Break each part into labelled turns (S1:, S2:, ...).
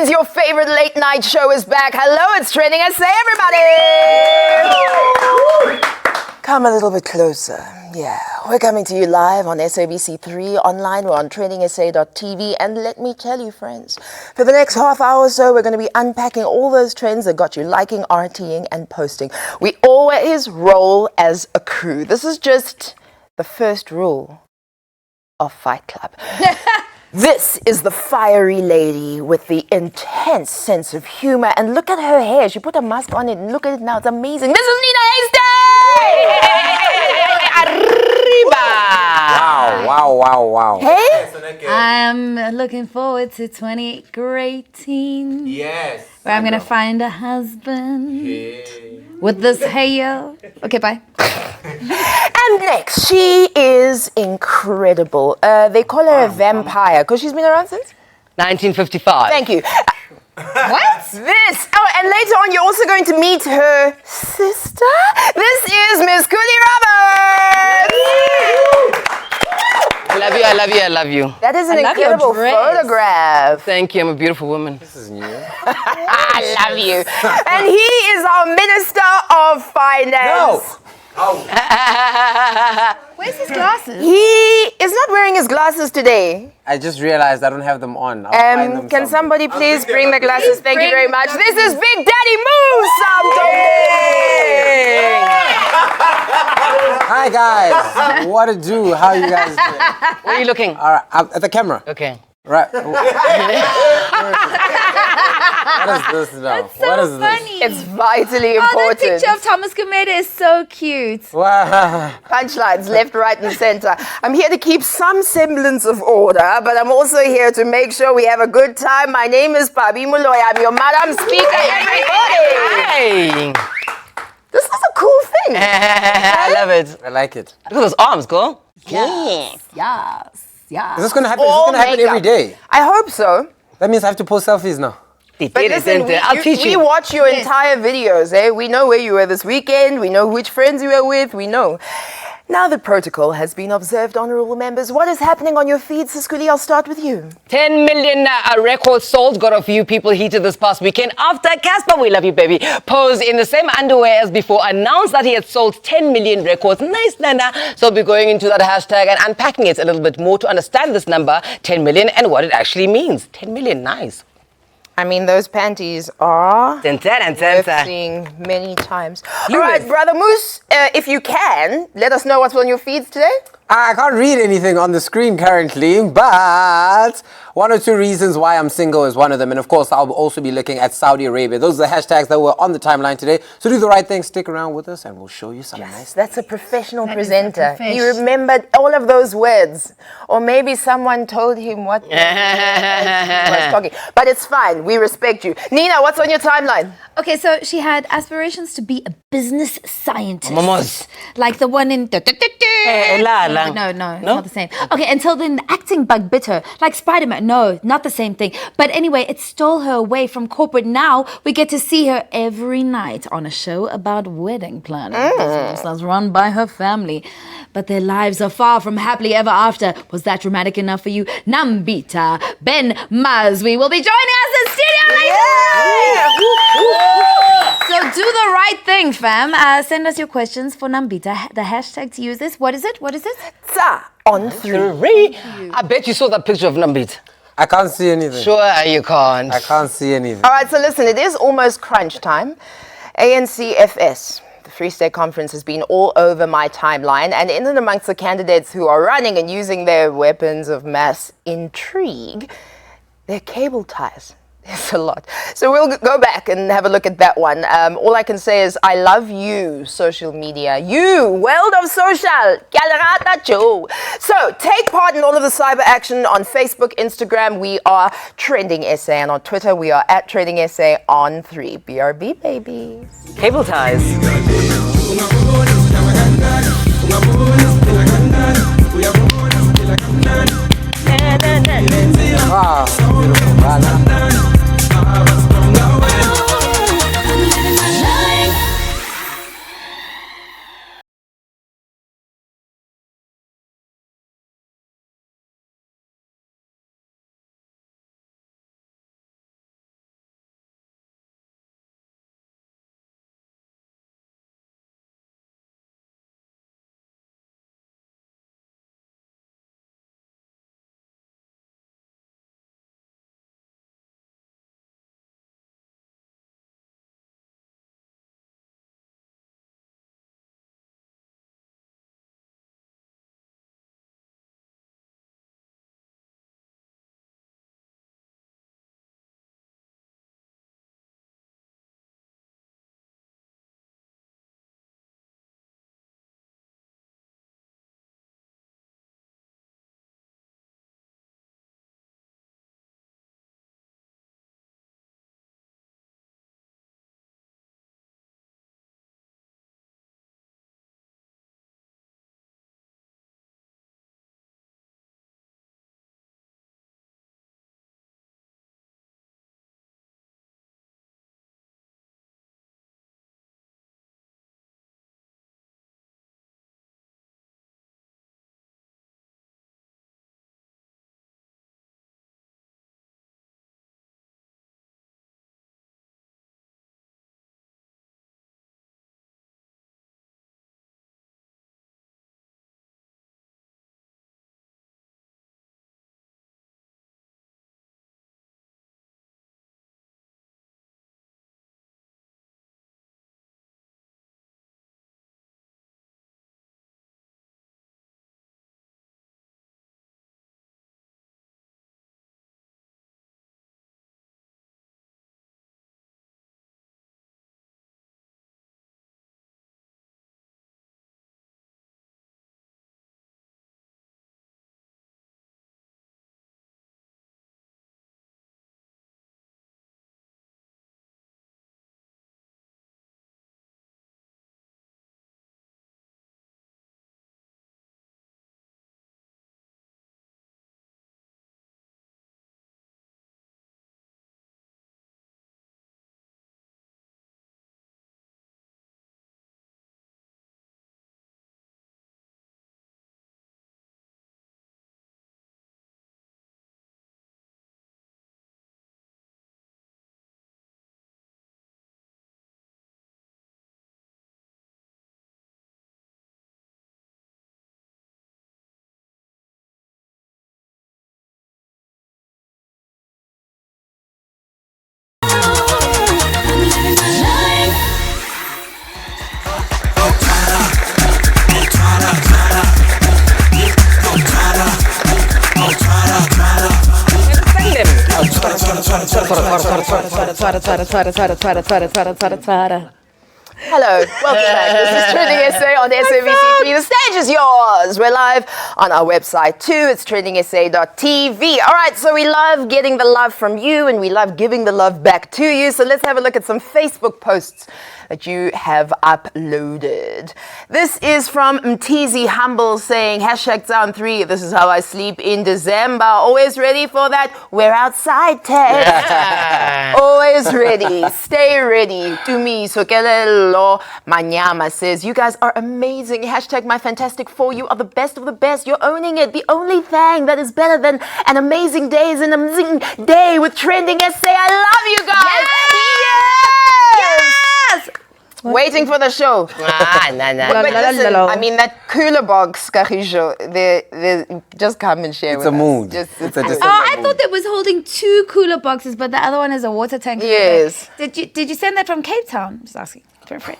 S1: is your favorite late night show is back. Hello, it's TendingSA, everybody! Come a little bit closer. Yeah, we're coming to you live on SABC3 online. We're on TendingSA.tv, and let me tell you, friends, for the next half hour or so, we're going to be unpacking all those trends that got you liking, RTing, and posting. We always roll as a crew. This is just the first rule of Fight Club. This is the fiery lady with the intense sense of humor. And look at her hair. She put a mask on it and look at it now. It's amazing. This is Nina Arriba!
S2: Wow.
S1: Hey?
S3: I'm looking forward to 2018.
S2: Yes.
S3: Where I'm going to find a husband with this hair. Okay, bye.
S1: And next, she is incredible. They call her a vampire because she's been around since
S4: 1955.
S1: Thank you. What's this? Oh, and later on, you're also going to meet her sister. This is Miss Coolie Roberts.
S4: I love you.
S1: That is an
S3: I love your
S1: incredible
S3: dress.
S1: photograph.
S4: Thank you, I'm a beautiful woman.
S2: This is new.
S1: I love you. And he is our Minister of Finance.
S3: Where's his glasses?
S1: He is not wearing his glasses today.
S2: I just realized I don't have them on. I'll find them
S1: Can
S2: somewhere.
S1: somebody please bring the glasses? Thank you very much. This is Big Daddy
S2: Hi guys. What to do? How you guys doing?
S4: Where are you looking?
S2: All right, I'm at the camera.
S4: Okay.
S2: Right. What is this now? What is
S3: Funny.
S1: It's vitally
S3: Oh, that
S1: important.
S3: picture of Thomas Gumede is so cute.
S2: this? Wow.
S1: Punchlines left, right, and center. I'm here to keep some semblance of order, but I'm also here to make sure we have a good time. My name is Pabi Muloy. I'm your Madam Speaker, everybody.
S4: Hey!
S1: This is a cool thing.
S4: I love it.
S2: I like it.
S4: Look at those arms, girl.
S3: Yes.
S2: Is this gonna happen? Is this
S1: All
S2: gonna happen every
S1: makeup.
S2: day?
S1: I hope so.
S2: That means I have to post selfies now.
S1: But listen,
S4: I'll teach
S1: we
S4: you.
S1: watch your entire videos, eh? We know where you were this weekend. We know which friends you were with. We know. Now the protocol has been observed, honorable members. What is happening on your feed, Siskuli? I'll start with you.
S4: 10 million records sold. Got a few people heated this past weekend after Casper, we love you, baby, posed in the same underwear as before, announced that he had sold 10 million records. Nice, Nana. So we'll be going into that hashtag and unpacking it a little bit more to understand this number, 10 million, and what it actually means. 10 million, nice.
S1: I mean, those panties are worth seeing many times. All right, Brother Moose, if you can, let us know what's on your feeds today.
S2: I can't read anything on the screen currently, but one or two reasons why I'm single is one of them. And of course, I'll also be looking at Saudi Arabia. Those are the hashtags that were on the timeline today. So do the right thing, stick around with us, and we'll show you some nice.
S1: That's a professional presenter. He remembered all of those words. Or maybe someone told him what he was talking. But it's fine. We respect you. Nina, what's on your timeline?
S3: Okay, so she had aspirations to be a business scientist.
S4: Momos.
S3: Like the one in... No, it's not the same. Okay, until then, the acting bug bit her. Like Spider-Man. No, not the same thing. But anyway, it stole her away from corporate. Now we get to see her every night on a show about wedding planning. Business that's run by her family. But their lives are far from happily ever after. Was that dramatic enough for you? Nambita Ben Mazwi will be joining us in studio later. So do the right thing, fam. Send us your questions for Nambita. The hashtag to use is, what is it?
S1: Tsa on 3.
S4: I bet you saw that picture of Nambit.
S2: I can't see anything.
S4: Sure, you can't.
S2: I can't see anything.
S1: All right, so listen, it is almost crunch time. ANCFS, the Free State Conference, has been all over my timeline, and in and amongst the candidates who are running and using their weapons of mass intrigue, their cable ties. There's a lot. So we'll go back and have a look at that one. All I can say is I love you, social media. You, world of social. So take part in all of the cyber action on Facebook, Instagram. We are TendingSA. And on Twitter, we are at TendingSA on 3. BRB, babies.
S4: Cable ties.
S2: Wow, beautiful.
S1: Hello, welcome back. This is TendingSA on SABC3. The stage is yours. We're live on our website too. It's TendingSA.tv. All right, so we love getting the love from you and we love giving the love back to you. So let's have a look at some Facebook posts that you have uploaded. This is from Mtizi Humble saying, #Down3, this is how I sleep in December. Always ready for that we're outside text.
S4: Yeah.
S1: Always ready. Stay ready. To me, Sokelelo Manyama says, you guys are amazing. #My Fantastic Four. You are the best of the best. You're owning it. The only thing that is better than an amazing day is an amazing day with TendingSA. I love you guys. Yes! Waiting for the show. But listen, I mean, that cooler box, Karisho, they just come and share with us.
S2: It's a mood.
S1: It's
S2: a December
S3: I thought it was holding 2 cooler boxes, but the other one is a water tank.
S1: Yes.
S3: Did you send that from Cape Town? Just asking. For a friend.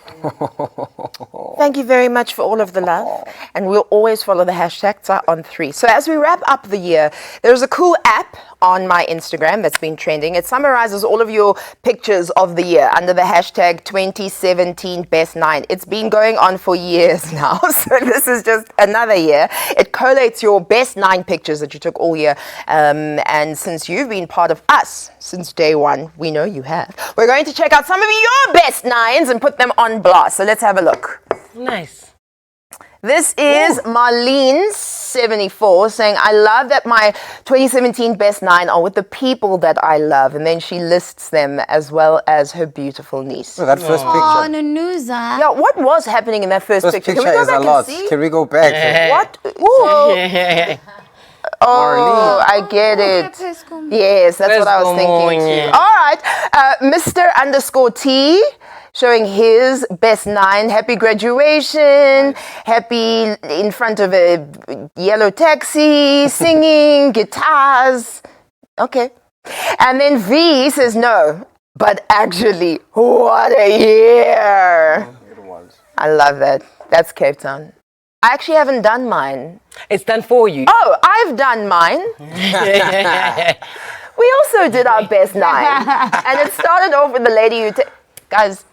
S1: Thank you very much for all of the love. And we'll always follow the hashtag on 3. So as we wrap up the year, there's a cool app on my Instagram that's been trending. It summarizes all of your pictures of the year under the hashtag 2017 Best 9. It's been going on for years now. So this is just another year. It collates your best 9 pictures that you took all year. And since you've been part of us since day one, we know you have. We're going to check out some of your best 9s and put them on blast. So let's have a look.
S4: Nice.
S1: This is Marlene74 saying, I love that my 2017 best 9 are with the people that I love. And then she lists them as well as her beautiful niece.
S2: Oh, that first
S3: Oh,
S2: picture.
S3: Nunuza.
S1: Yeah, what was happening in that first
S2: First
S1: picture?
S2: picture
S1: Can we
S2: is
S1: go
S2: a
S1: back
S2: lot.
S1: and see?
S2: Can we go back?
S1: What? Ooh. Oh, I get it. Yes, that's what I was thinking too. All right. Mr_T showing his best 9. Happy graduation. Happy in front of a yellow taxi, singing, guitars. Okay. And then V says no, but actually, what a year. I love that. That's Cape Town. I actually haven't done mine.
S4: It's done for you.
S1: Oh, I've done mine. We also did our best 9. And it started off with the lady who... Guys,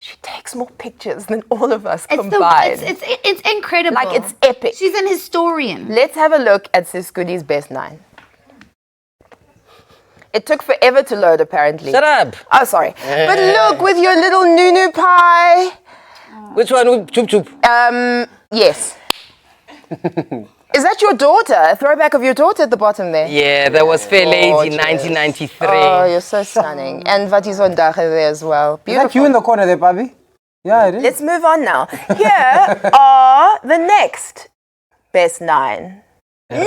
S1: she takes more pictures than all of us combined.
S3: It's incredible.
S1: Like, it's epic.
S3: She's an historian.
S1: Let's have a look at Sis Goodie's best 9. It took forever to load, apparently.
S4: Shut up.
S1: Oh, sorry. But look, with your little Nunu pie.
S4: Which one? Choop choop.
S1: Yes. Is that your daughter? A throwback of your daughter at the bottom there?
S4: Yeah, that was Fair Lady
S1: Gorgeous.
S4: 1993.
S1: Oh, you're so stunning. And Vatisondache there as well.
S2: Is
S1: Beautiful.
S2: that you in the corner there, Bobby? Yeah, it is.
S1: Let's move on now. Here are the next best 9. Nina!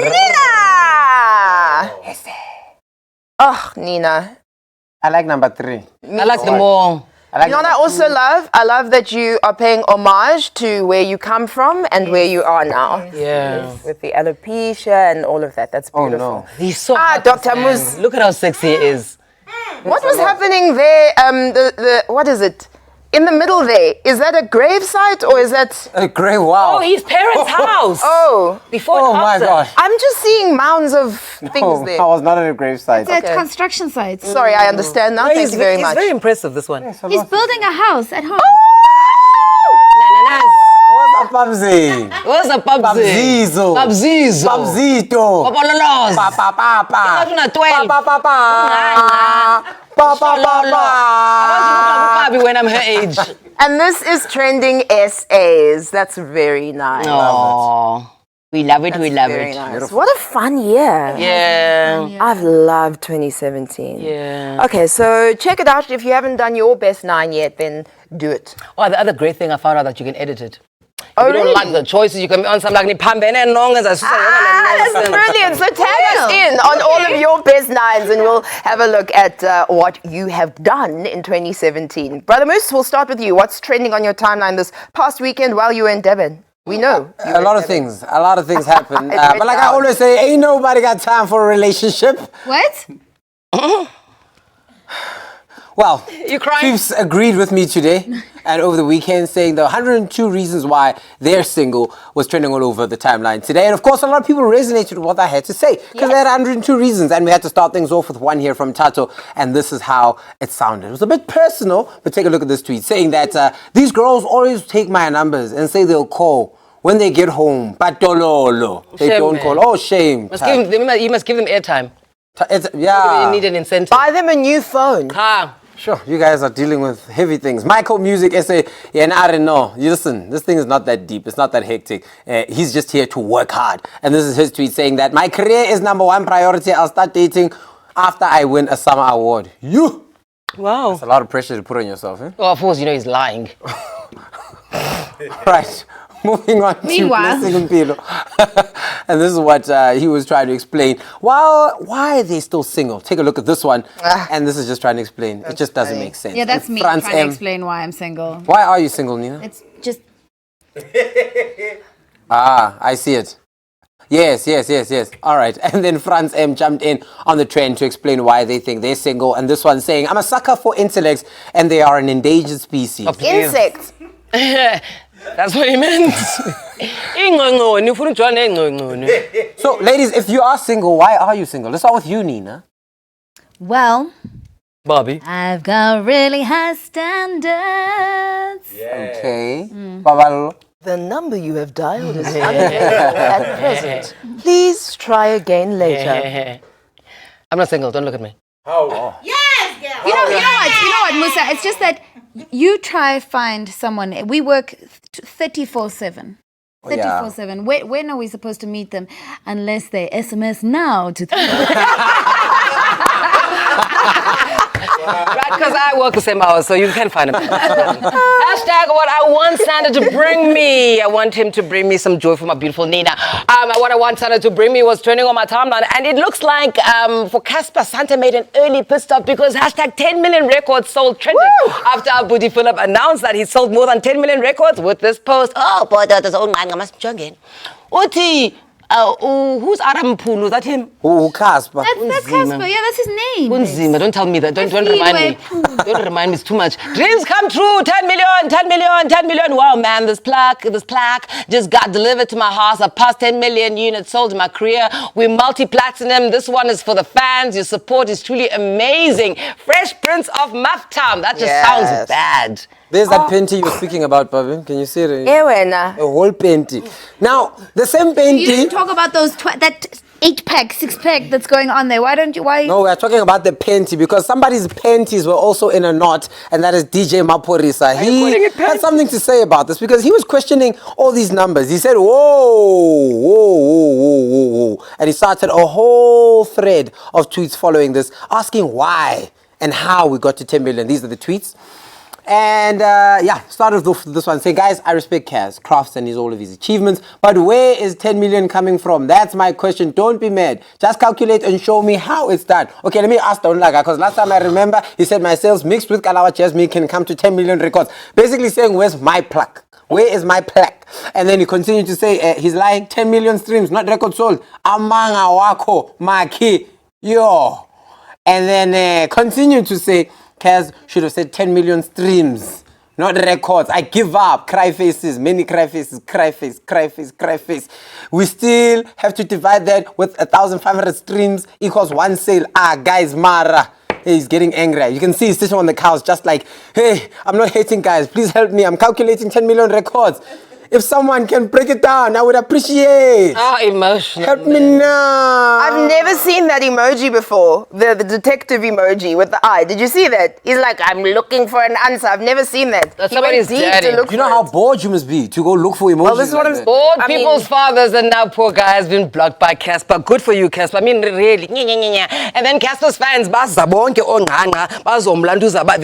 S1: Oh, Nina.
S2: I like number 3.
S4: I like them all.
S1: You know what I also love? I love that you are paying homage to where you come from and where you are now.
S4: Yeah.
S1: With the alopecia and all of that. That's beautiful.
S2: Oh, no.
S4: He's so hot,
S1: Dr.
S4: man.
S1: Mus.
S4: Look at how sexy he is.
S1: What was happening there? What is it? In the middle there, is that a gravesite or is that...
S2: A grey, wow.
S4: Oh, his parents' house.
S1: Oh,
S4: Before
S2: Oh
S4: and
S2: my
S4: after.
S2: gosh.
S1: I'm just seeing mounds of things
S2: Oh,
S1: there.
S2: I was not at a gravesite.
S3: It's at construction sites.
S1: Sorry, I understand now.
S4: No,
S1: Thank you very much.
S4: He's very impressive, this one.
S3: He's building a house at home.
S2: What's up, Babsy?
S4: What's up, Babzi?
S2: Babzizo.
S4: Babzizo.
S2: Babzito.
S4: Papalolos.
S2: Pa pa pa pa.
S4: Ikaw na 12.
S2: Pa pa pa pa. Pa pa pa pa.
S4: I want to look like Bobby when I'm her age.
S1: And this is trending SAs. That's very nice.
S4: Oh, we love it. We love
S1: Very
S4: it.
S1: nice. What a fun year.
S4: Yeah.
S1: I've loved 2017.
S4: Yeah.
S1: Okay, so check it out. If you haven't done your best 9 yet, then do it.
S4: Oh, the other great thing I found out that you can edit it.
S1: Oh,
S4: If you don't
S1: really?
S4: like the choices, you can be on some like Pambene and long as I say.
S1: That's brilliant. So tag us in on all of your best 9s and we'll have a look at what you have done in 2017. Brother Moose, we'll start with you. What's trending on your timeline this past weekend while you were in Devon? We know.
S2: A lot of things happen. But like I always say, ain't nobody got time for a relationship.
S3: What?
S2: Well,
S4: You crying?
S2: Chiefs agreed with me today and over the weekend, saying the 102 reasons why they're single was trending all over the timeline today. And of course, a lot of people resonated with what I had to say because they had 102 reasons. And we had to start things off with one here from Tato. And this is how it sounded. It was a bit personal, but take a look at this tweet saying that these girls always take my numbers and say they'll call when they get home. But dololo. They
S4: Shame,
S2: don't
S4: man.
S2: call. Oh, shame.
S4: You must give them airtime.
S2: Yeah.
S4: You need an incentive.
S1: Buy them a new phone.
S2: Sure, you guys are dealing with heavy things. Michael Music SA, yeah, and I don't know. You listen, this thing is not that deep. It's not that hectic. He's just here to work hard. And this is his tweet saying that my career is #1 priority. I'll start dating after I win a summer award. You.
S4: Wow.
S2: That's a lot of pressure to put on yourself, eh?
S4: Well, of course, you know he's lying.
S2: Right. Moving on
S3: Meanwhile.
S2: to Blessing Mpilo. And this is what he was trying to explain. Well, why are they still single? Take a look at this one. And this is just trying to explain. It just doesn't make sense.
S3: Yeah, that's
S2: It's
S3: me
S2: Frans
S3: trying to
S2: M.
S3: explain why I'm single.
S2: Why are you single, Nina?
S3: It's just
S2: I see it. Yes. All right. And then Frans M jumped in on the trend to explain why they think they're single. And this one saying, I'm a sucker for intellects and they are an endangered species.
S1: Insects.
S4: That's what he meant.
S2: So, ladies, if you are single, why are you single? Let's start with you, Nina.
S3: well,
S4: Bobby.
S3: I've got really high standards.
S2: Okay. Babalo.
S1: The number you have dialed is unavailable at present. Please try again later.
S4: I'm not single. Don't look at me.
S3: You know what, Musa? It's just that you try find someone. We work 34/7. 34/7. When are we supposed to meet them? Unless they SMS now to.
S4: Right, because I work the same hours, so you can find him. Hashtag what I want Santa to bring me. I want him to bring me some joy for my beautiful Nina. What I want Santa to bring me was trending on my timeline, and it looks like for Casper, Santa made an early pit stop because hashtag 10 million records sold trended after our Booty Philip announced that he sold more than 10 million records with this post. Oh, boy, that's all mine. I must jog in. Uti. Who's Adam Pulu? Is that him?
S2: Who, Casper?
S3: That's Casper. Yeah, that's his name.
S4: Kunzima, don't tell me that. Don't
S3: That's
S4: remind me.
S3: Leeway.
S4: Don't remind me. It's too much. Dreams come true. 10 million, 10 million, 10 million. Wow, man, this plaque just got delivered to my house. I passed 10 million units sold in my career. We're multi-platinum. This one is for the fans. Your support is truly amazing. Fresh Prince of Mufftown. That just sounds bad.
S2: There's that panty you're speaking about, Bobby. Can you see it?
S1: Ewena.
S2: A whole panty. Now, the same
S3: You didn't
S2: panty.
S3: talk about those that 8-pack, 6-pack that's going on there. Why don't you? Why?
S2: No, we're talking about the panty because somebody's panties were also in a knot, and that is DJ Maporisa. He had something to say about this because he was questioning all these numbers. He said, whoa. And he started a whole thread of tweets following this, asking why and how we got to 10 million. These are the tweets. And started off with this one saying, guys, I respect Kaz, Crafts, and all of his achievements, but where is 10 million coming from? That's my question. Don't be mad. Just calculate and show me how it's done. Okay, let me ask Donlaga, because last time I remember, he said my sales mixed with Kalawa Jasmine can come to 10 million records. Basically saying, where's my plaque? Where is my plaque? And then he continued to say, he's lying, 10 million streams, not records sold. Amanga wako, maki, yo. And then continued to say, Kaz should have said 10 million streams, not records. I give up. Cry faces, many cry faces, cry face. We still have to divide that with 1,500 streams equals one sale. Guys, Mara. Hey, he's getting angry. You can see he's sitting on the couch just like, hey, I'm not hating, guys. Please help me. I'm calculating 10 million records. If someone can break it down, I would appreciate.
S4: Emotional.
S2: Help me now.
S1: I've never seen that emoji before. The detective emoji with the eye. Did you see that? He's like, I'm looking for an answer. I've never seen that.
S4: That's
S1: He went
S4: somebody's
S1: deep
S4: daddy.
S1: to look
S2: You know
S1: for
S2: how
S1: it.
S2: bored you must be to go look for emojis.
S1: Well, this is what
S2: like
S1: I'm
S2: that.
S4: Bored
S1: I mean-
S4: people's fathers, and now poor guy has been blocked by Casper. Good for you, Casper. I mean, really. And then Casper's fans,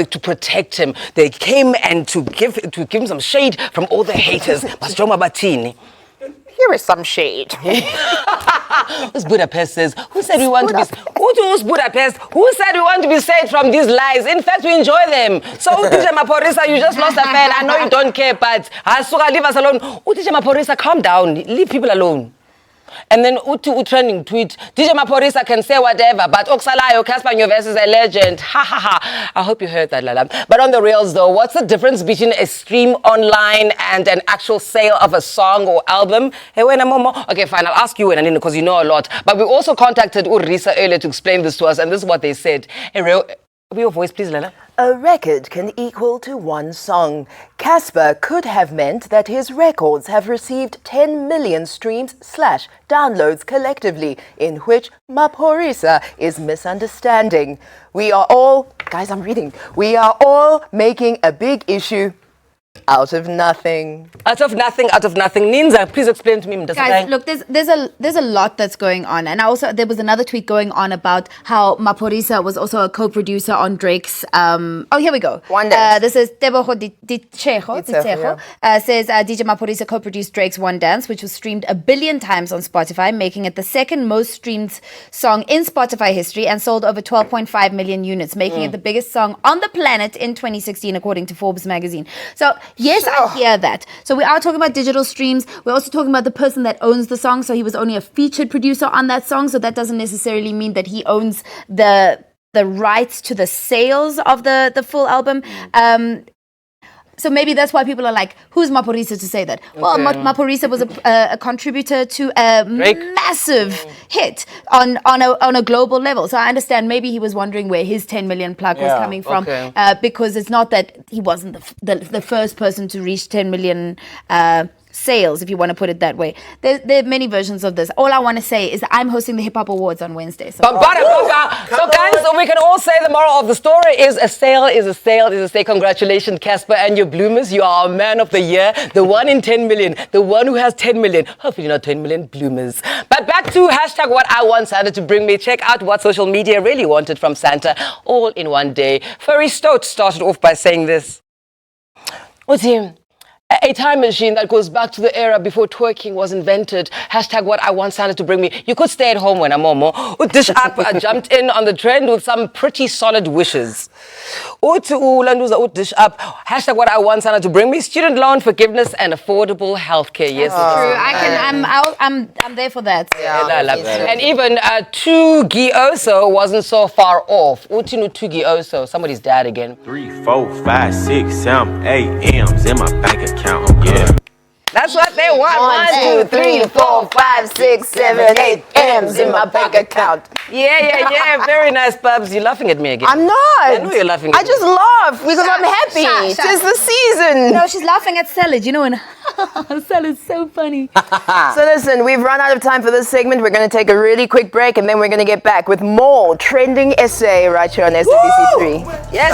S4: to protect him, they came and to give him some shade from all the haters.
S1: Here is some shade.
S4: Who's Budapest says, who said we want to be... Who's Budapest? Who said we want to be saved from these lies? In fact, we enjoy them. So, DJ Maporisa, you just lost a fan. I know you don't care, but Asuka, leave us alone. DJ Maporisa, calm down. Leave people alone. And then utu trending tweet, DJ Maporisa can say whatever, but Oksalayo, Casper Nyovest is a legend. Ha ha ha. I hope you heard that, Lala. But on the reels though, what's the difference between a stream online and an actual sale of a song or album? Hey, when okay, fine, I'll ask you when because you know a lot. But we also contacted Urisa earlier to explain this to us, and this is what they said. Hey, your voice, please, Lala.
S1: A record can equal to one song. Casper could have meant that his records have received 10 million streams / downloads collectively, in which Maphorisa is misunderstanding. We are all, guys, I'm reading. We are all making a big issue out of nothing.
S4: Out of nothing. Ninza, please explain to me.
S3: Guys, look, there's a lot that's going on, and there was another tweet going on about how Maphorisa was also a co-producer on Drake's. Here we go.
S1: One Dance.
S3: This is Teboho Ditsejo. Says DJ Maphorisa co-produced Drake's One Dance, which was streamed 1 billion times on Spotify, making it the second most streamed song in Spotify history, and sold over 12.5 million units, making it the biggest song on the planet in 2016, according to Forbes magazine. So yes, I hear that. So we are talking about digital streams. We're also talking about the person that owns the song. So he was only a featured producer on that song. So that doesn't necessarily mean that he owns the rights to the sales of the full album. So maybe that's why people are like, who's Maphorisa to say that? Okay. Well, Maphorisa was a contributor to a massive hit on a global level. So I understand maybe he was wondering where his 10 million plug was coming from, because it's not that he wasn't the first person to reach 10 million sales, if you want to put it that way. There are many versions of this. All I want to say is that I'm hosting the Hip Hop Awards on Wednesday. So,
S4: guys, so we can all say the moral of the story is a sale is a sale is a sale. Congratulations, Casper and your bloomers. You are a man of the year, the one in 10 million, the one who has 10 million. Hopefully not 10 million bloomers. But back to hashtag what I want Santa to bring me. Check out what social media really wanted from Santa all in one day. Furry Stoat started off by saying this. What's him? A time machine that goes back to the era before twerking was invented. Hashtag what I want Santa to bring me. You could stay at home when I'm Momo. Dish Up jumped in on the trend with some pretty solid wishes. Dish Up. Hashtag what I want Santa to bring me. Student loan forgiveness and affordable healthcare. Yes,
S3: true. I'm there for that.
S4: And even Tugi Oso wasn't so far off. Utinu Tugi Oso, somebody's dad again.
S5: 3, 4, 5, 6, 7, 8 M's in my bank account. Yeah.
S4: That's what they want.
S1: 1, 2, 3, 4, 5, 6, 7, 8 M's in my bank account.
S4: Yeah. Very nice, Bubs. You're laughing at me again.
S1: I'm not.
S4: I know you're laughing at me.
S1: I just laugh because I'm happy. Tis the season.
S3: No, she's laughing at salad. You know, and salad's so funny.
S1: So listen, we've run out of time for this segment. We're going to take a really quick break, and then we're going to get back with more Trending SA right here on SABC3.
S6: Yes.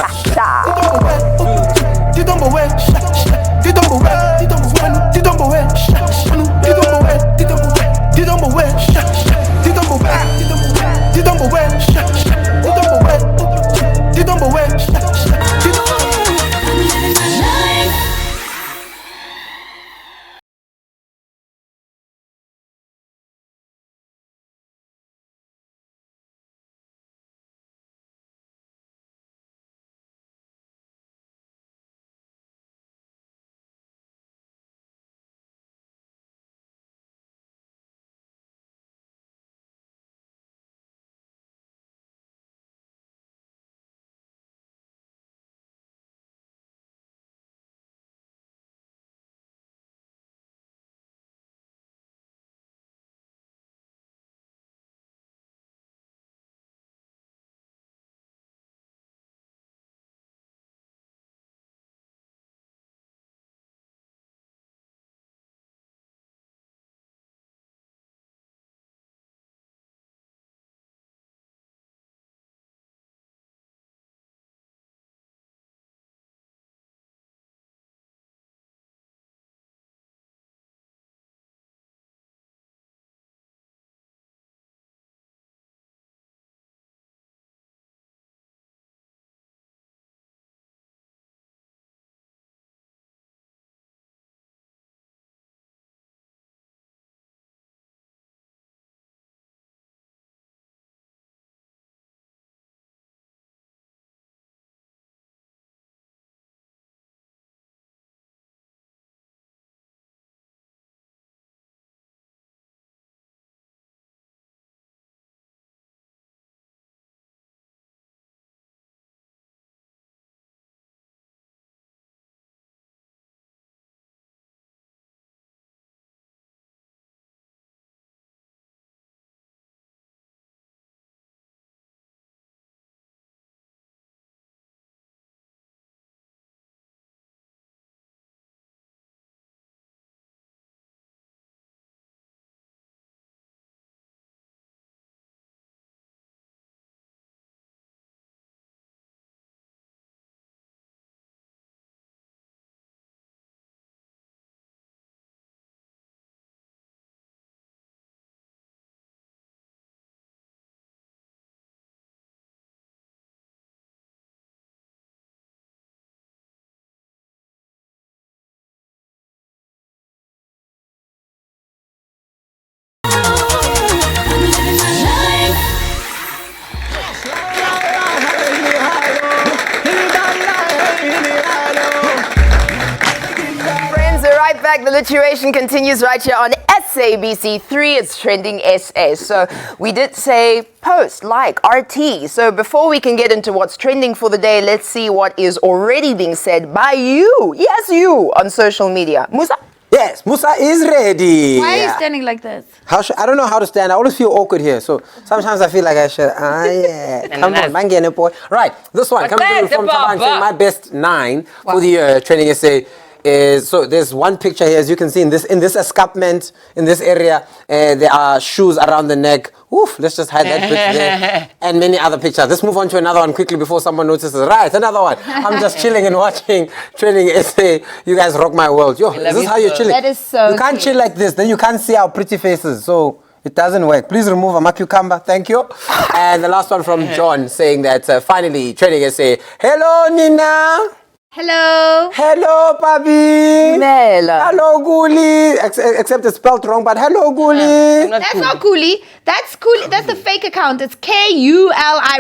S1: back. The literation continues right here on SABC3. It's Trending SA. So we did say post, like, RT. So before we can get into what's trending for the day, let's see what is already being said by you. Yes, you on social media. Musa?
S2: Yes, Musa is ready.
S3: Why are you standing like this?
S2: I don't know how to stand. I always feel awkward here. So sometimes I feel like I should. Yeah. Come on, man, boy. Right, this one comes through from Taban saying my best 9 for the year. Trending SA is, so there's one picture here, as you can see in this escarpment, in this area. There are shoes around the neck. Oof, let's just hide that bit there. And many other pictures. Let's move on to another one quickly before someone notices. Right, another one. I'm just chilling and watching Trending SA. You guys rock my world. Yo, is this how you're chilling?
S3: That is so
S2: You can't
S3: cute.
S2: chill like this, then you can't see our pretty faces. So it doesn't work. Please remove a cucumber. Thank you. And the last one from John saying that finally Trending SA. Hello, Nina.
S3: Hello.
S2: Hello, Pabi.
S1: Nela.
S2: Hello, Guli. Except it's spelled wrong, but hello, Guli.
S3: That's not Cooley. That's Cooley. That's the fake account. It's Kuli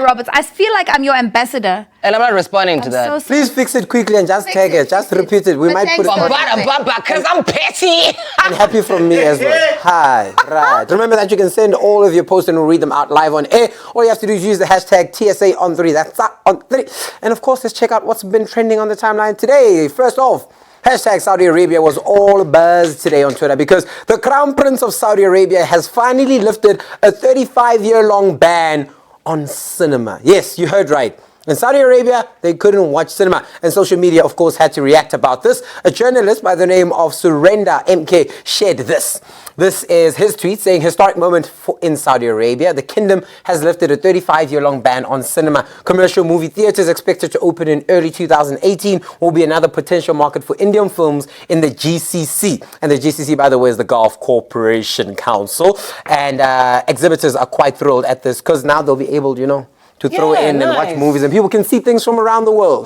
S3: Roberts. I feel like I'm your ambassador.
S4: And I'm not responding to that.
S3: So sorry.
S2: Please fix it quickly and just tag it. Just repeat it. We
S3: But
S2: might put it
S3: thanks
S2: on.
S3: for
S4: Because I'm petty.
S2: And happy from me as well. Hi, right. Remember that you can send all of your posts and we'll read them out live on air. All you have to do is use the hashtag TSA on 3. That's on 3. And of course, let's check out what's been trending on the timeline today. First off, hashtag Saudi Arabia was all buzz today on Twitter because the Crown Prince of Saudi Arabia has finally lifted a 35-year-long ban on cinema. Yes, you heard right. In Saudi Arabia, they couldn't watch cinema. And social media, of course, had to react about this. A journalist by the name of Surrender MK shared this. This is his tweet saying, historic moment in Saudi Arabia. The kingdom has lifted a 35-year-long ban on cinema. Commercial movie theaters expected to open in early 2018 will be another potential market for Indian films in the GCC. And the GCC, by the way, is the Gulf Cooperation Council. And exhibitors are quite thrilled at this because now they'll be able, to throw it in and watch movies, and people can see things from around the world.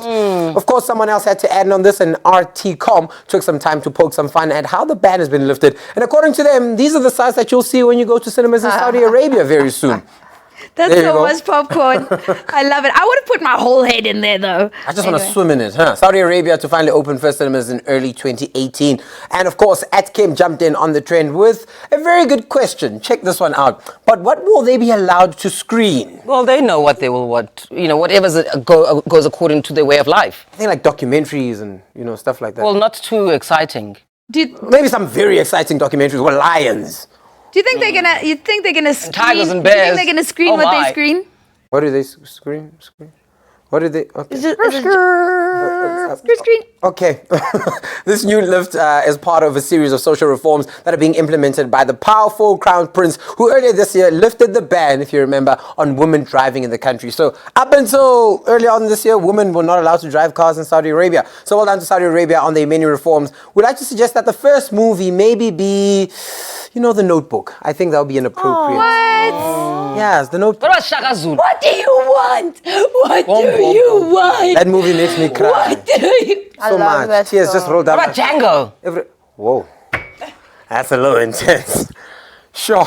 S2: Of course, someone else had to add on this, and RT.com took some time to poke some fun at how the ban has been lifted. And according to them, these are the sights that you'll see when you go to cinemas in Saudi Arabia very soon.
S3: That's
S2: There you
S3: so
S2: go.
S3: much popcorn. I love it. I would have put my whole head in there though.
S2: I just want to swim in it, huh? Saudi Arabia to finally open first cinemas in early 2018. And of course, Kim jumped in on the trend with a very good question. Check this one out. But what will they be allowed to screen?
S4: Well, they know what they will want. Whatever goes according to their way of life.
S2: I think like documentaries and, stuff like that.
S4: Well, not too exciting.
S2: Maybe some very exciting documentaries with lions.
S3: Do you think they're gonna? You think they're gonna screen?
S4: tigers and
S3: Do you
S4: bears.
S3: think they're gonna screen
S4: Oh
S3: what
S4: my.
S3: they screen?
S2: What do they scream? What did they? Okay.
S3: Screen.
S2: Okay. This new lift is part of a series of social reforms that are being implemented by the powerful Crown Prince, who earlier this year lifted the ban, if you remember, on women driving in the country. So up until earlier on this year, women were not allowed to drive cars in Saudi Arabia. So well done to Saudi Arabia on their many reforms. We'd like to suggest that the first movie maybe be, The Notebook. I think that would be an appropriate.
S3: What?
S2: Yes, The Notebook.
S4: What about Shaka Zulu?
S3: What do you want? What do you want?
S2: That movie makes me cry.
S3: What do you?
S1: I
S2: So
S1: love
S2: much.
S1: that
S2: Tears just
S1: song.
S2: rolled down.
S4: What about Django?
S2: Whoa. That's a little intense. Sure.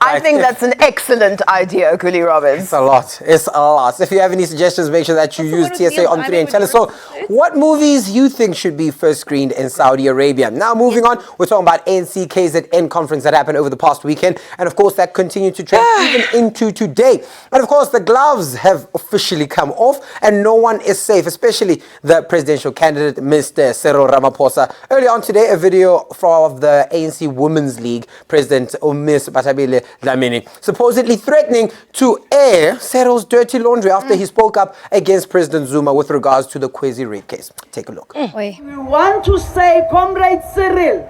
S1: I
S2: Like,
S1: think
S2: if-
S1: that's an excellent idea, Kuli Roberts.
S2: It's a lot. It's a lot. If you have any suggestions, make sure that you use
S3: one with
S2: TSA
S3: Neil
S2: on 3 and
S3: Diamond
S2: tell us.
S3: with
S2: So, what movies you think should be first screened in Saudi Arabia? Now, moving on, we're talking about ANC KZN conference that happened over the past weekend. And of course, that continued to trend even into today. And of course, the gloves have officially come off and no one is safe, especially the presidential candidate, Mr. Cyril Ramaphosa. Earlier on today, a video from the ANC Women's League President Ms. Batabile Dlamini supposedly threatening to air Cyril's dirty laundry after he spoke up against President Zuma with regards to the Kwezi rape case. Take a look.
S3: Wait.
S6: We want to say, Comrade Cyril,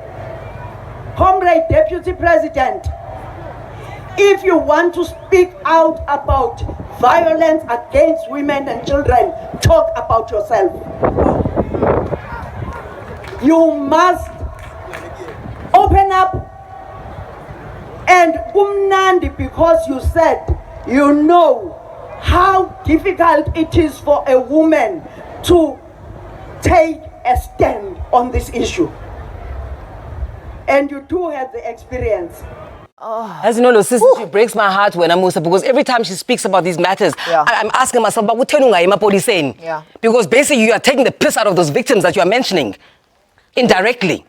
S6: Comrade Deputy President, if you want to speak out about violence against women and children, talk about yourself. You must open up. And umnandi, because you said you know how difficult it is for a woman to take a stand on this issue. And you do have the experience.
S4: As you know, sister, she breaks my heart when I'm Musa, because every time she speaks about these matters,
S1: Yeah.
S4: I'm asking myself, but what saying?
S1: Yeah.
S4: Because basically you are taking the piss out of those victims that you are mentioning indirectly.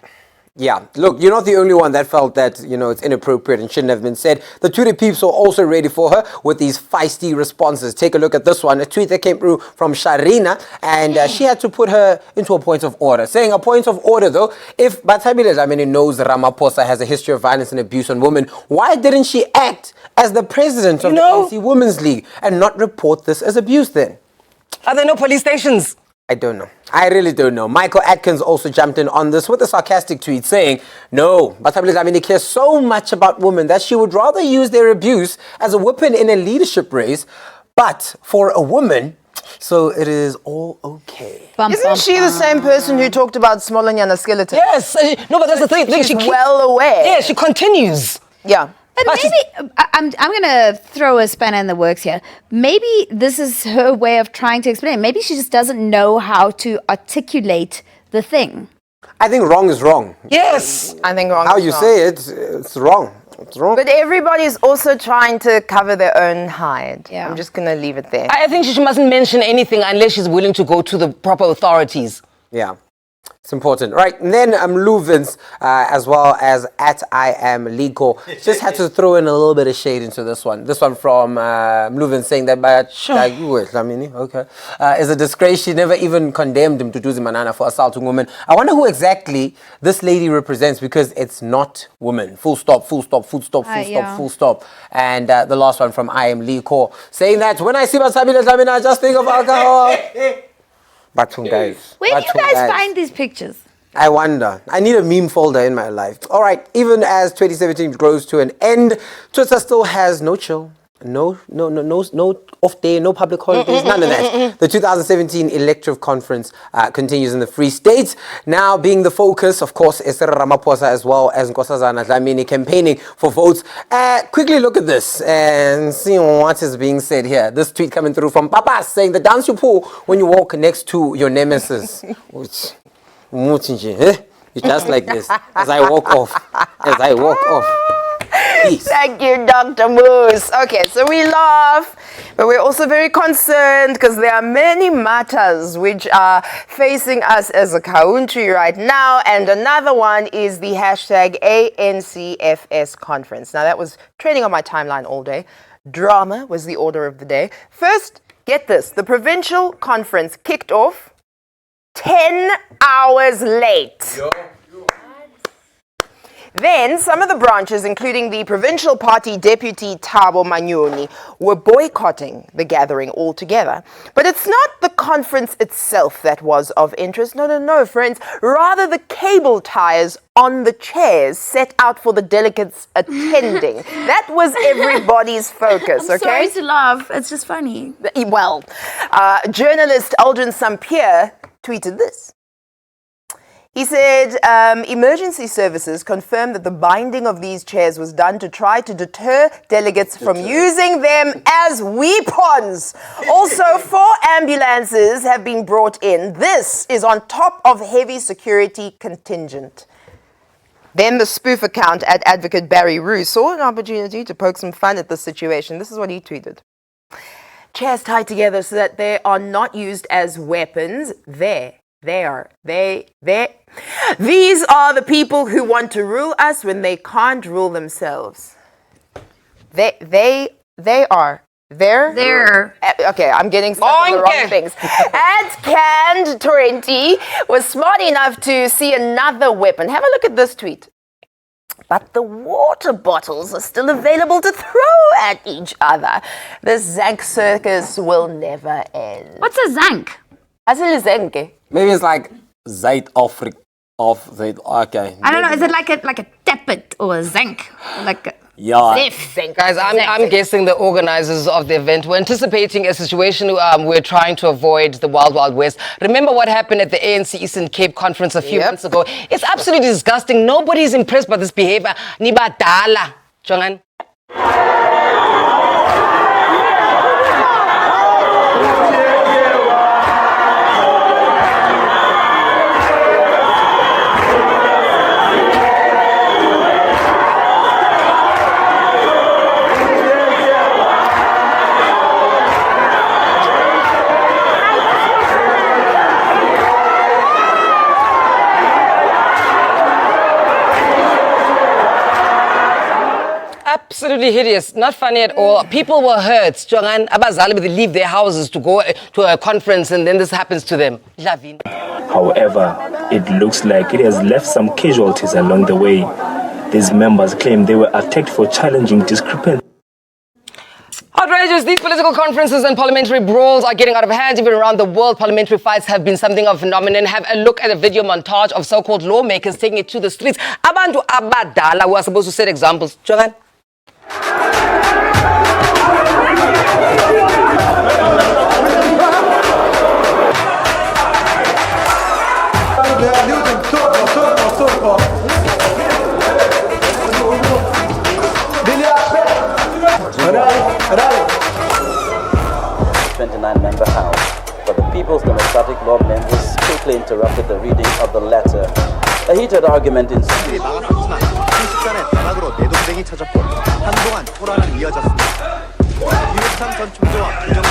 S2: Yeah, look, you're not the only one that felt that, it's inappropriate and shouldn't have been said. The Twitter peeps were also ready for her with these feisty responses. Take a look at this one, a tweet that came through from Sharina, and she had to put her into a point of order. Saying a point of order, though, if Bathabile Dlamini knows Ramaphosa has a history of violence and abuse on women, why didn't she act as the president of the ANC Women's League and not report this as abuse then?
S4: Are there no police stations?
S2: I don't know. I really don't know. Michael Atkins also jumped in on this with a sarcastic tweet saying, no, Bathabile Dlamini cares so much about women that she would rather use their abuse as a weapon in a leadership race, but for a woman, so it is all okay.
S1: Isn't she the same person who talked about Smolanyana skeleton?
S4: Yes. No, but that's the thing.
S1: She's well aware.
S4: Yeah, she continues.
S1: Yeah.
S3: But maybe I'm going to throw a spanner in the works here. Maybe this is her way of trying to explain. Maybe she just doesn't know how to articulate the thing.
S2: I think wrong is wrong.
S4: Yes.
S1: I think wrong
S2: How
S1: is
S2: you
S1: wrong.
S2: say it's wrong. It's wrong.
S1: But everybody's also trying to cover their own hide.
S3: Yeah.
S1: I'm just going to leave it there.
S4: I think she mustn't mention anything unless she's willing to go to the proper authorities.
S2: Yeah. It's important. Right. And then Luvins, as well as at I am Liko, just had to throw in a little bit of shade into this one. This one from Luvins saying that is a disgrace. She never even condemned him to do Manana for assaulting women. I wonder who exactly this lady represents, because it's not women. Full stop, full stop, full stop, full stop, full stop. And the last one from I am Liko saying that when I see Bathabile Dlamini, I just think of alcohol. Batung guys.
S3: Where do you guys find these pictures?
S2: I wonder. I need a meme folder in my life. All right. Even as 2017 grows to an end, Twitter still has no chill. No off day, no public holidays, none of that. The 2017 elective conference continues in the Free State. Now being the focus, of course, is Ramaphosa as well as Nkosazana Dlamini campaigning for votes. Quickly look at this and see what is being said here. This tweet coming through from Papa saying the dance you pull when you walk next to your nemesis. Which, it's just like this. As I walk off. Peace.
S1: Thank you, Dr. Moose. Okay, so we laugh, but we're also very concerned because there are many matters which are facing us as a country right now, and another one is the hashtag ANCFS conference. Now, that was trending on my timeline all day. Drama was the order of the day. First, get this, the provincial conference kicked off 10 hours late. Then, some of the branches, including the provincial party deputy Thabo Manyoni, were boycotting the gathering altogether. But it's not the conference itself that was of interest. No, friends. Rather, the cable ties on the chairs set out for the delegates attending. That was everybody's focus,
S3: I'm
S1: okay?
S3: sorry to laugh. It's just funny.
S1: Well, journalist Aldrin Sampier tweeted this. He said, emergency services confirmed that the binding of these chairs was done to try to deter delegates from using them as weapons. Also, 4 ambulances have been brought in. This is on top of heavy security contingent. Then the spoof account at Advocate Barry Rue saw an opportunity to poke some fun at this situation. This is what he tweeted. Chairs tied together so that they are not used as weapons. These are the people who want to rule us when they can't rule themselves. They are. They're. Okay, I'm getting stuck on the wrong things. At Canned 20 was smart enough to see another weapon. Have a look at this tweet. But the water bottles are still available to throw at each other. The Zank circus will never end.
S3: What's a zank?
S2: Maybe it's like Zait of Zait. Okay.
S3: I don't know. Is it like a tepet or a zank?
S4: Guys, I'm guessing the organizers of the event were anticipating a situation we're trying to avoid, the Wild Wild West. Remember what happened at the ANC Eastern Cape conference a few months ago? It's absolutely disgusting. Nobody's impressed by this behavior. Nibadala. Jongan. absolutely hideous. Not funny at all. People were hurt. Jongan, abazali, they leave their houses to go to a conference and then this happens to them. Lavin.
S7: However, it looks like it has left some casualties along the way. These members claim they were attacked for challenging discrepancies.
S4: Outrageous. These political conferences and parliamentary brawls are getting out of hand. Even around the world, parliamentary fights have been something of a phenomenon. Have a look at a video montage of so-called lawmakers taking it to the streets. Abantu abadala who are supposed to set examples. Jongan.
S8: Member House, but the People's Democratic Law members quickly interrupted the reading of the letter. A heated argument ensued.
S9: 순식간에 대학으로 내동댕이 찾았고 한동안 토론은 이어졌습니다. 유해창 전 총재와 김정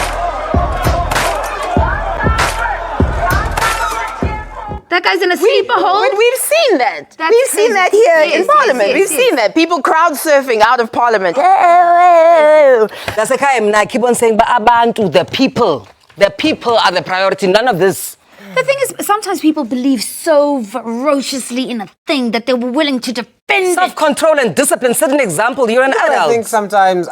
S3: That guy's in a sleeper hole.
S1: We've seen that.
S3: That's
S1: We've seen that here
S3: crazy.
S1: in
S3: Yes,
S1: Parliament.
S3: yes,
S1: We've
S3: yes.
S1: seen that. People crowd surfing out of Parliament.
S4: That's the kind I keep on saying, but abantu, the people. The people are the priority. None of this.
S3: The thing is, sometimes people believe so ferociously in a thing that they were willing to defend it.
S4: Self-control and discipline. Set an example. You're an adult.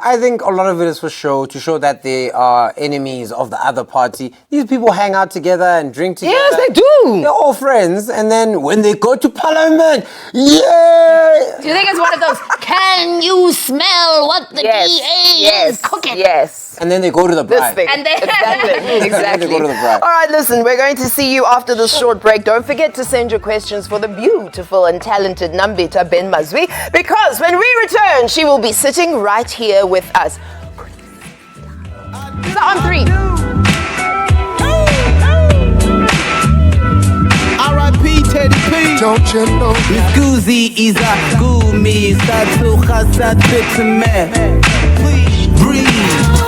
S2: I think a lot of it is for show, to show that they are enemies of the other party. These people hang out together and drink together.
S4: Yes, they do.
S2: They're all friends. And then when they go to Parliament, yeah!
S3: Do you think it's one of those, can you smell what the DA is cooking?
S1: Yes.
S2: And then they go to the
S1: This
S2: bride.
S1: thing.
S3: And then-
S1: Exactly.
S2: They go to the bride.
S1: All right, listen, we're going to see you after this short break. Don't forget to send your questions for the beautiful and talented Nambita Ben Mazwi, because when we return, she will be sitting right here with us. So on three.
S9: R.I.P. Teddy P. Don't you know? Guzi is a gumi, satuha satitme. Please breathe.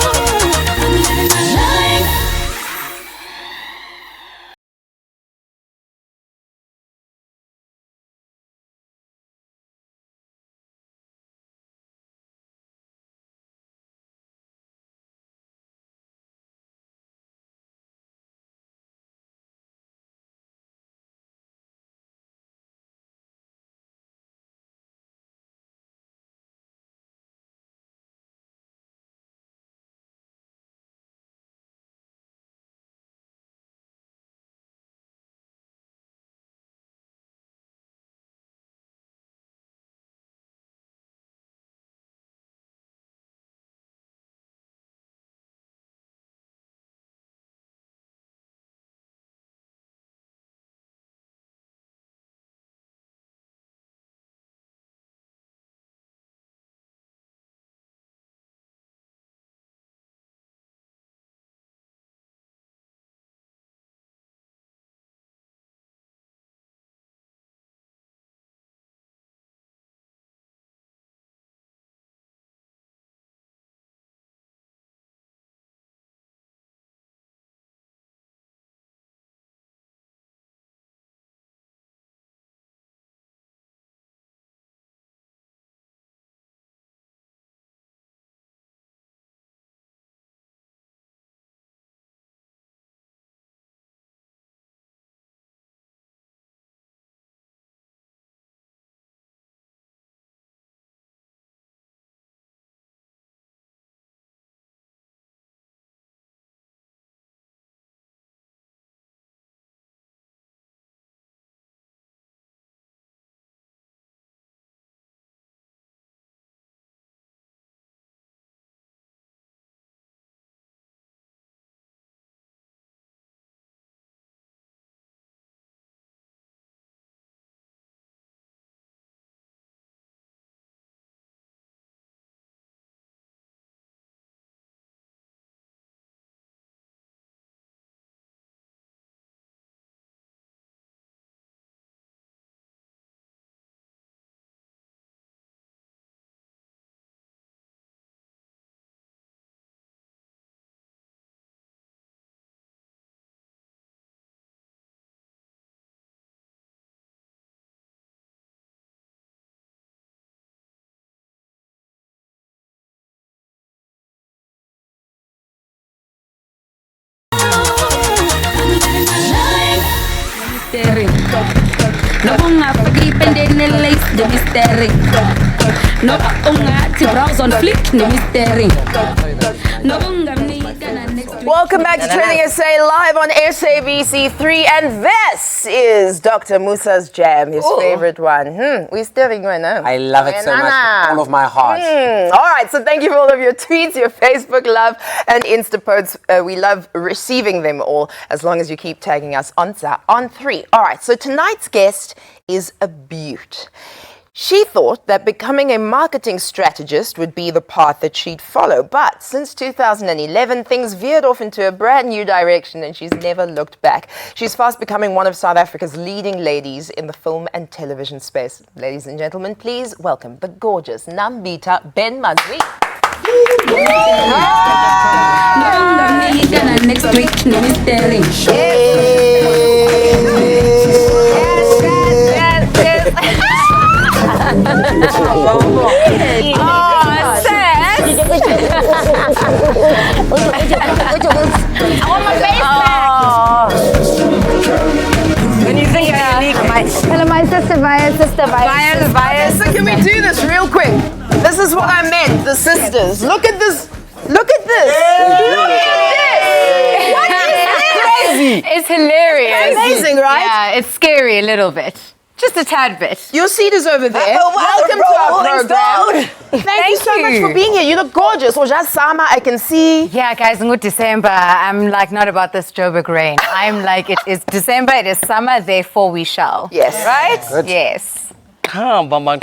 S3: mystery. No bunga pagi pendene lace the mystery. No bunga to browse on flick the mystery. No bunga me gonna next week.
S1: Welcome back to TendingSA live on SABC3, and this is Dr. Musa's jam, his favorite one. We're stirring right now.
S2: I love it so much with all of my heart.
S1: All right, so thank you for all of your tweets, your Facebook love, and Insta posts. We love receiving them all, as long as you keep tagging us on 3. All right, so tonight's guest is a beaut. She thought that becoming a marketing strategist would be the path that she'd follow. But since 2011, things veered off into a brand new direction and she's never looked back. She's fast becoming one of South Africa's leading ladies in the film and television space. Ladies and gentlemen, please welcome the gorgeous Nambita Ben-Mazwi.
S3: Next week,
S4: When you think you're unique,
S3: hello, my sister Vaya.
S1: So can we do this real quick? This is what I meant, the sisters. Look at this. Look at this. Look at this. What is this?
S4: crazy.
S3: It's hilarious.
S1: Amazing, right?
S3: Yeah, it's scary a little bit. Just a tad bit.
S1: Your seat is over there.
S4: Oh, wow,
S1: Welcome to our program. Thank you so much for being here. You look gorgeous. Oja Sama, I can see.
S10: Yeah, guys, in good December, I'm like not about this Joburg rain. I'm like, it is December, it is summer, therefore we shall.
S1: Yes.
S10: Right?
S2: Good.
S10: Yes.
S4: Calm. I want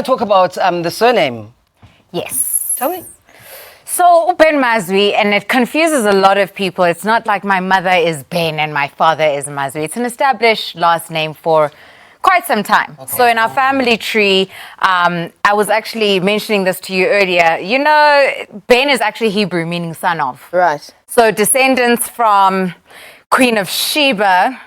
S4: to talk about the surname.
S10: Yes.
S4: Tell me.
S10: So, Ben Mazwi, and it confuses a lot of people. It's not like my mother is Ben and my father is Mazwi. It's an established last name for quite some time. Okay. So in our family tree, I was actually mentioning this to you earlier. You know, Ben is actually Hebrew, meaning son of.
S1: Right.
S10: So descendants from Queen of Sheba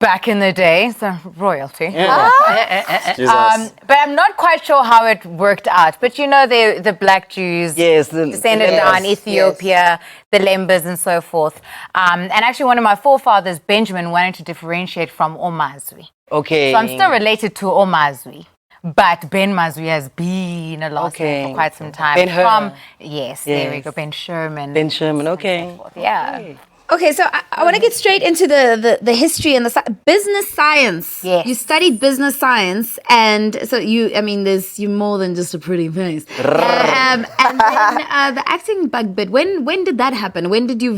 S10: back in the day, so royalty.
S2: Jesus.
S10: But I'm not quite sure how it worked out. But you know, the black Jews
S4: Yes,
S10: descended down Ethiopia, the Lembas and so forth. And actually one of my forefathers, Benjamin, wanted to differentiate from Omazwi.
S4: Okay.
S10: So I'm still related to Omazwi. But Ben Mazwi has been a last name for quite some time.
S4: Ben-Hur.
S10: Yes, there we go, Ben Sherman.
S4: Ben Sherman, okay.
S10: Yeah.
S3: Okay, so I want to get straight into the history and the business science.
S10: Yes.
S3: You studied business science, and so you're more than just a pretty face. And then the acting bug bit. When did that happen? When did you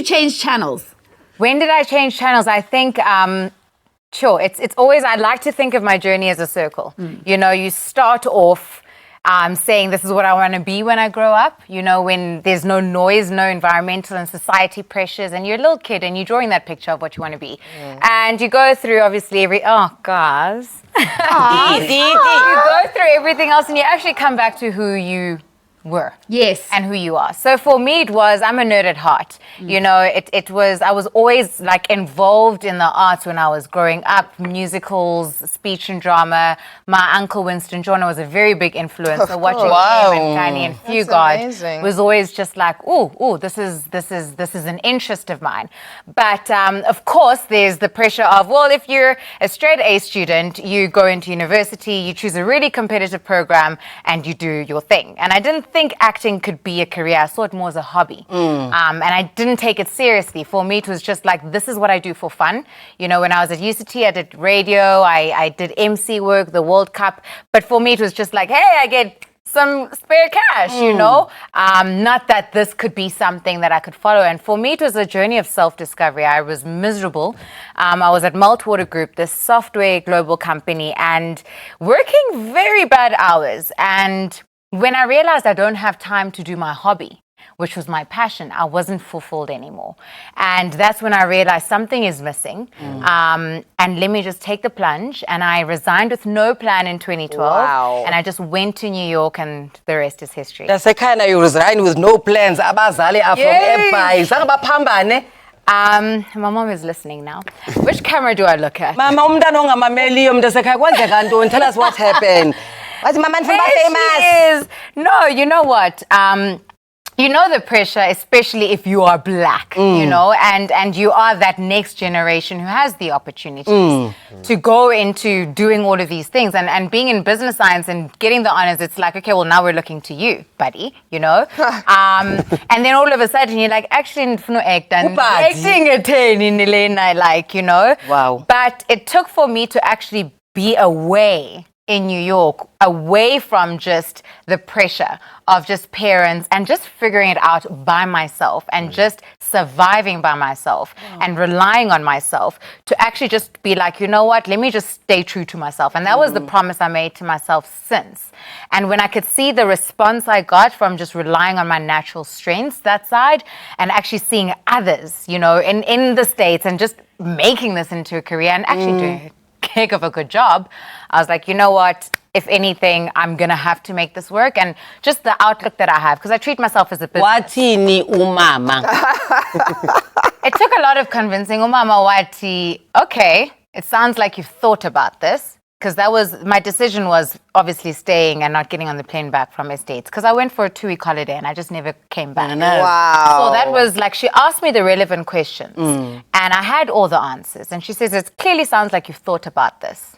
S3: change channels?
S10: When did I change channels? I think, sure, it's always, I like to think of my journey as a circle. You know, you start off saying this is what I want to be when I grow up, you know, when there's no noise, no environmental and society pressures, and you're a little kid and you're drawing that picture of what you want to be. And you go through, obviously, you go through everything else and you actually come back to who you were.
S3: Yes.
S10: And who you are. So for me, I'm a nerd at heart. You know, I was always like involved in the arts when I was growing up, musicals, speech and drama. My uncle Winston Joyner was a very big influence. So watching him and Kanye and Fugard was always just like, ooh, this is an interest of mine. But of course, there's the pressure of, well, if you're a straight A student, you go into university, you choose a really competitive program, and you do your thing. And I didn't think acting could be a career. I saw it more as a hobby. And I didn't take it seriously. For me, it was just like, this is what I do for fun. You know, when I was at UCT, I did radio, I did MC work, the World Cup. But for me, it was just like, hey, I get some spare cash, you know? Not that this could be something that I could follow. And for me, it was a journey of self-discovery. I was miserable. I was at Meltwater Group, this software global company, and working very bad hours. And when I realized I don't have time to do my hobby, which was my passion, I wasn't fulfilled anymore. And that's when I realized something is missing. And let me just take the plunge. And I resigned with no plan in 2012.
S1: Wow.
S10: And I just went to New York, and the rest is history.
S4: That's the kind of you resign with no plans. Abazali are from Empire.
S10: My mom is listening now. Which camera do I look at?
S4: Mama, tell us what happened. What's my man from famous?
S10: No, you know what? you know the pressure, especially if you are black, you know, and you are that next generation who has the opportunities to go into doing all of these things and being in business science and getting the honors. It's like, okay, well, now we're looking to you, buddy, you know. And then all of a sudden you're like, actually, no acting I like, you know.
S4: Wow.
S10: But it took for me to actually be away in New York, away from just the pressure of just parents and just figuring it out by myself and just surviving by myself and relying on myself to actually just be like, you know what, let me just stay true to myself. And that was the promise I made to myself since. And when I could see the response I got from just relying on my natural strengths, that side, and actually seeing others, you know, in the States and just making this into a career and actually doing a heck of a good job, I was like, you know what? If anything, I'm going to have to make this work. And just the outlook that I have, because I treat myself as a business.
S4: Watini umama.
S10: It took a lot of convincing. Umama wati, okay, it sounds like you've thought about this. Because that was, my decision was obviously staying and not getting on the plane back from Estates. Because I went for a 2-week holiday and I just never came back.
S1: Wow.
S10: So that was like, she asked me the relevant questions. And I had all the answers. And she says, it clearly sounds like you've thought about this.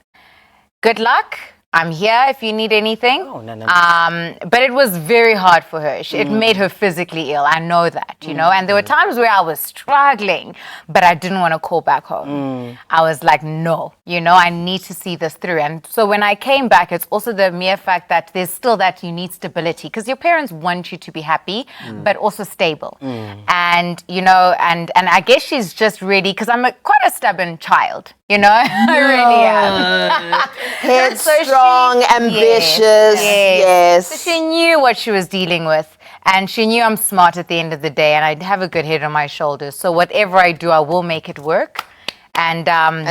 S10: Good luck. I'm here if you need anything. But it was very hard for her. It made her physically ill. I know that, you know. And there were times where I was struggling, but I didn't want to call back home. I was like, no, you know, I need to see this through. And so when I came back, it's also the mere fact that there's still that you need stability because your parents want you to be happy, but also stable. And, you know, and I guess she's just really, because I'm quite a stubborn child. You know, I really am.
S1: Headstrong, ambitious, yes.
S10: So she knew what she was dealing with. And she knew I'm smart at the end of the day. And I have a good head on my shoulders. So whatever I do, I will make it work. And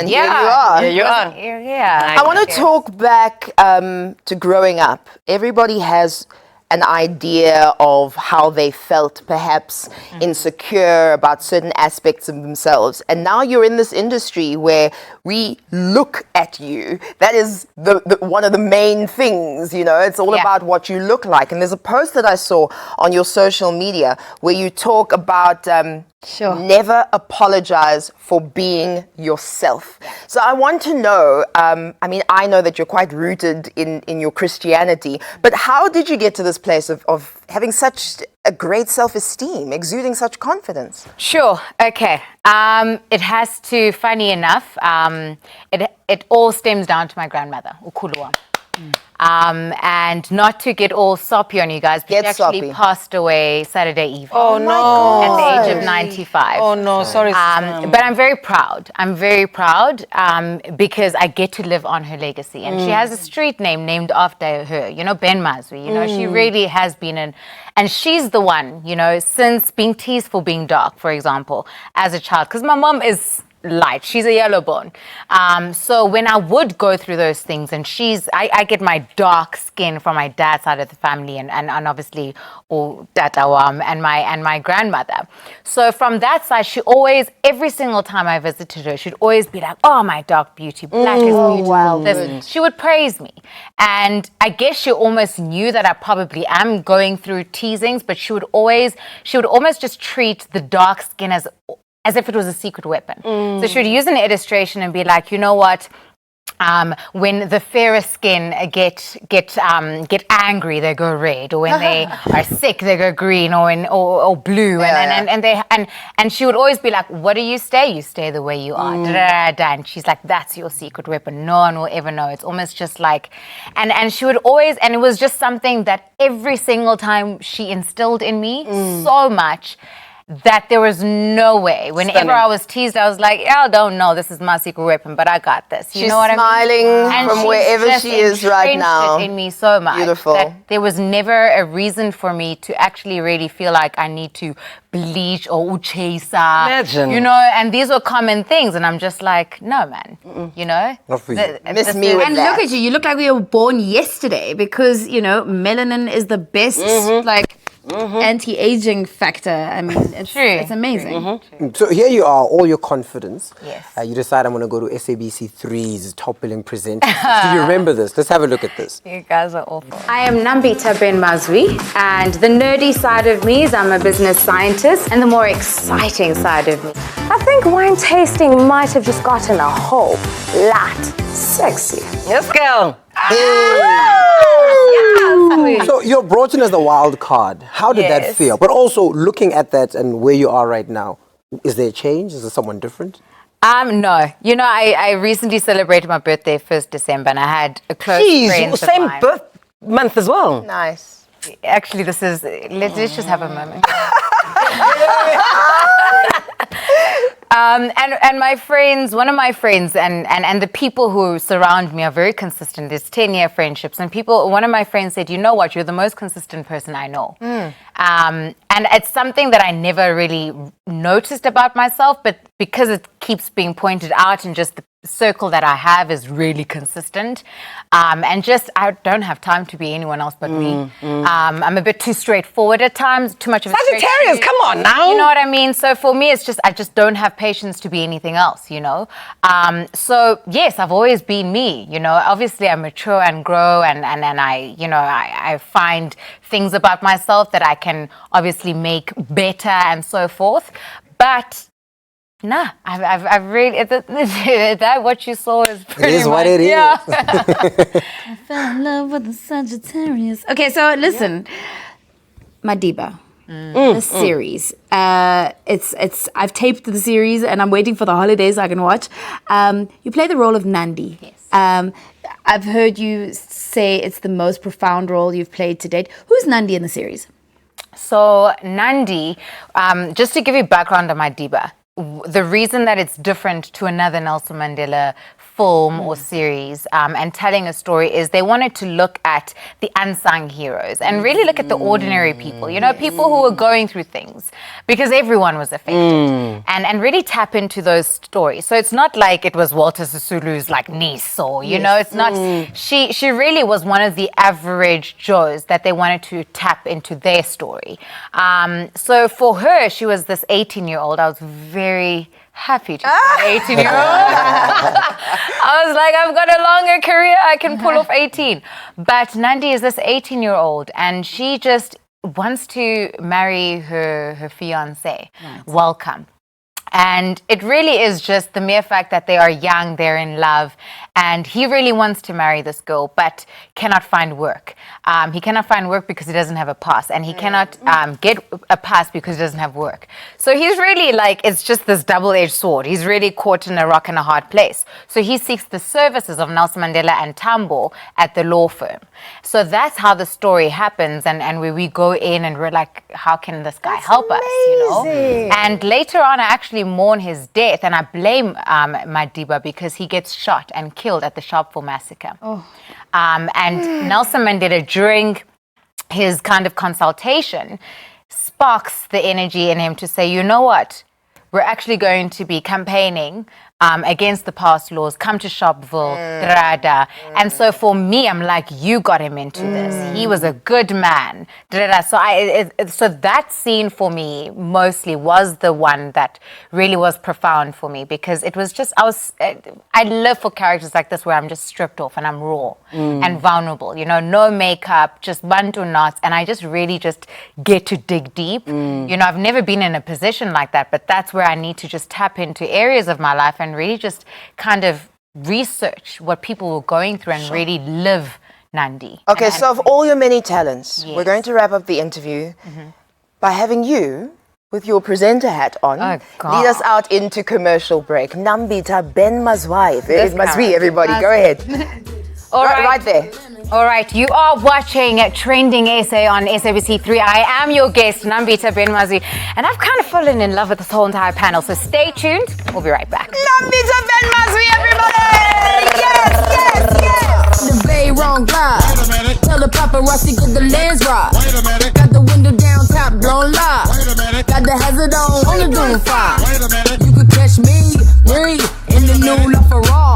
S1: here you are.
S4: Here you are.
S10: Yeah.
S1: I want to talk back to growing up. Everybody has an idea of how they felt, perhaps insecure about certain aspects of themselves. And now you're in this industry where we look at you. That is the one of the main things, you know, it's all about what you look like. And there's a post that I saw on your social media where you talk about never apologize for being yourself. So I want to know, I mean, I know that you're quite rooted in your Christianity, but how did you get to this place of having such a great self-esteem, exuding such confidence?
S10: Sure. Okay. It has to, funny enough, it all stems down to my grandmother, Ukuluwa. And not to get all soppy on you guys, but she actually passed away Saturday evening.
S4: Oh no!
S10: At the age of 95.
S4: Oh no! Sorry.
S10: But I'm very proud. I'm very proud because I get to live on her legacy, and she has a street name named after her. You know, Ben Mazwi. You know, she really has been and she's the one. You know, since being teased for being dark, for example, as a child, because my mom is light. She's a yellow bone. So when I would go through those things, and I get my dark skin from my dad's side of the family, and obviously Tatawam and my grandmother. So from that side, she always, every single time I visited her, she'd always be like, "Oh, my dark beauty, black is beautiful." She would praise me, and I guess she almost knew that I probably am going through teasings, but she would almost just treat the dark skin as if it was a secret weapon. So she would use an illustration and be like, you know what? When the fairer skin get angry, they go red, or when they are sick, they go green, or blue, and she would always be like, "What do you stay? You stay the way you are." And she's like, "That's your secret weapon. No one will ever know." It's almost just like, and she would always, and it was just something that every single time she instilled in me so much, that there was no way. Whenever I was teased, I was like, I don't know, this is my secret weapon, but I got this. You know what I mean?
S1: She's smiling from wherever she is right now.
S10: It in me so much.
S1: Beautiful.
S10: That there was never a reason for me to actually really feel like I need to bleach or uchesa.
S4: Imagine.
S10: You know, and these were common things, and I'm just like, no, man. You know?
S2: Not for you.
S1: Miss me with
S3: And
S1: that.
S3: look at you. You look like you were born yesterday because, you know, melanin is the best, anti-aging factor. I mean, it's amazing.
S2: So here you are, all your confidence.
S10: Yes.
S2: You decide I'm going to go to SABC 3's top billing presenter. Do you remember this? Let's have a look at this.
S10: You guys are awful. I am Nambita Ben Mazwi, and the nerdy side of me is I'm a business scientist, and the more exciting side of me, I think wine tasting might have just gotten a whole lot sexy.
S4: Yes, girl.
S2: So you're brought in as the wild card. How did that
S10: Yes.
S2: feel? But also looking at that and where you are right now, is there a change? Is there someone different?
S10: No. You know, I recently celebrated my birthday 1st December, and I had a close friend of
S4: same
S10: mine.
S4: birth month as well.
S1: Nice.
S10: Actually, let's just have a moment. And my friends, one of my friends and the people who surround me are very consistent. There's 10-year friendships, and one of my friends said, you know what, you're the most consistent person I know. And it's something that I never really noticed about myself, but because it keeps being pointed out and just the circle that I have is really consistent. And just, I don't have time to be anyone else but me. I'm a bit too straightforward at times, too much of a
S4: Sagittarius, come on now.
S10: You know what I mean? So for me, it's just, I just don't have patience to be anything else, you know? So yes, I've always been me, you know? Obviously I mature and grow and I, you know, I find things about myself that I can obviously make better and so forth. But nah, I've really, that what you saw is pretty
S2: It is
S10: much,
S2: what it is.
S10: yeah.
S3: I fell in love with the Sagittarius. Okay, so listen, Madiba, the series. I've taped the series and I'm waiting for the holidays so I can watch. You play the role of Nandi.
S10: Yes.
S3: I've heard you say it's the most profound role you've played to date. Who's Nandi in the series?
S10: So Nandi, just to give you background on Madiba, the reason that it's different to another Nelson Mandela film or series and telling a story is they wanted to look at the unsung heroes and really look at the ordinary people, you know, people who were going through things because everyone was affected and really tap into those stories. So it's not like it was Walter Sisulu's like niece or, you know, it's not, she really was one of the average Joes that they wanted to tap into their story. So for her, she was this 18-year-old. I was very happy to be an 18-year-old. I was like, I've got a longer career. I can pull off 18. But Nandi is this 18-year-old, and she just wants to marry her fiancé. Right. Welcome. And it really is just the mere fact that they are young, they're in love, and he really wants to marry this girl, but cannot find work. He cannot find work because he doesn't have a pass, and he cannot get a pass because he doesn't have work. So he's really like, it's just this double-edged sword. He's really caught in a rock and a hard place. So he seeks the services of Nelson Mandela and Tambo at the law firm. So that's how the story happens, and we go in and we're like, how can this guy help us, you know? And later on, I actually mourn his death, and I blame Madiba because he gets shot and killed at the Sharpeville massacre. And Nelson Mandela, during his kind of consultation, sparks the energy in him to say, you know what, we're actually going to be campaigning against the past laws, come to Sharpeville, da-da-da. And so for me, I'm like, you got him into this. He was a good man, da-da-da. So that scene for me mostly was the one that really was profound for me because it was just, I live for characters like this where I'm just stripped off and I'm raw and vulnerable, you know, no makeup, just bantu knots. And I just really just get to dig deep. You know, I've never been in a position like that, but that's where I need to just tap into areas of my life and really just kind of research what people were going through and really live Nandi.
S1: Okay, so of all your many talents, we're going to wrap up the interview by having you, with your presenter hat on, lead us out into commercial break. Nambita Ben Mazwi. It must be everybody. Go ahead.
S10: All right.
S1: Right there.
S10: All right, you are watching TendingSA on SABC3. I am your guest, Nambita Ben Mazwi, and I've kind of fallen in love with this whole entire panel, so stay tuned. We'll be right back.
S1: Nambita Ben Mazwi, everybody! Yes!
S11: The bay wrong glide. Tell the paparazzi get the lens right. Got the window down, top blown live. Got the hazard on the doom fire. You could catch me, in the new La Ferrari.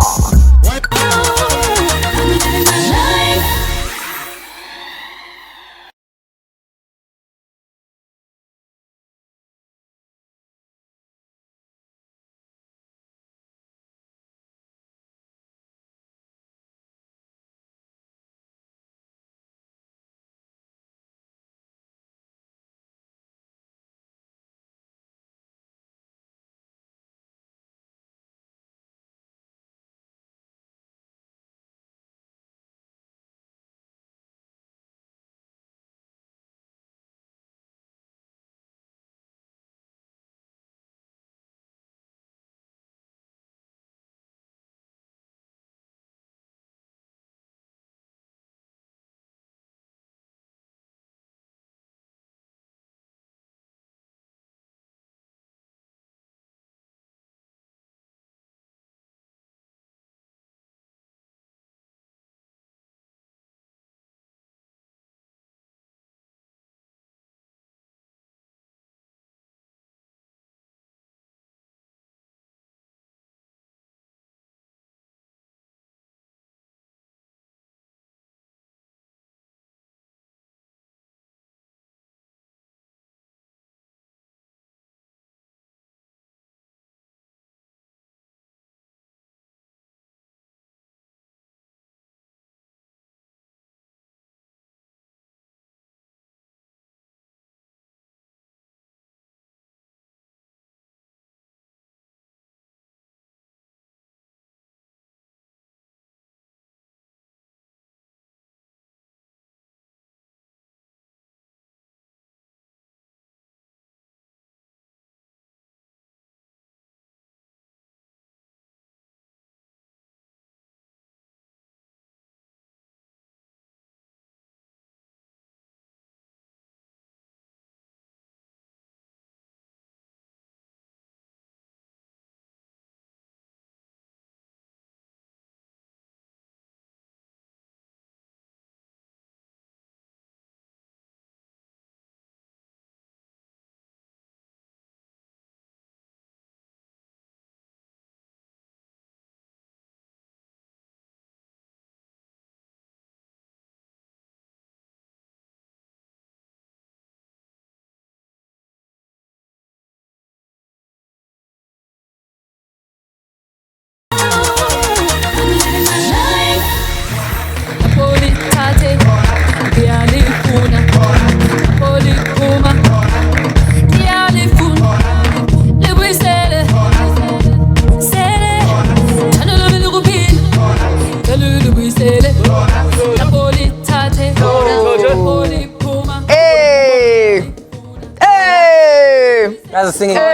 S2: guys are singing 5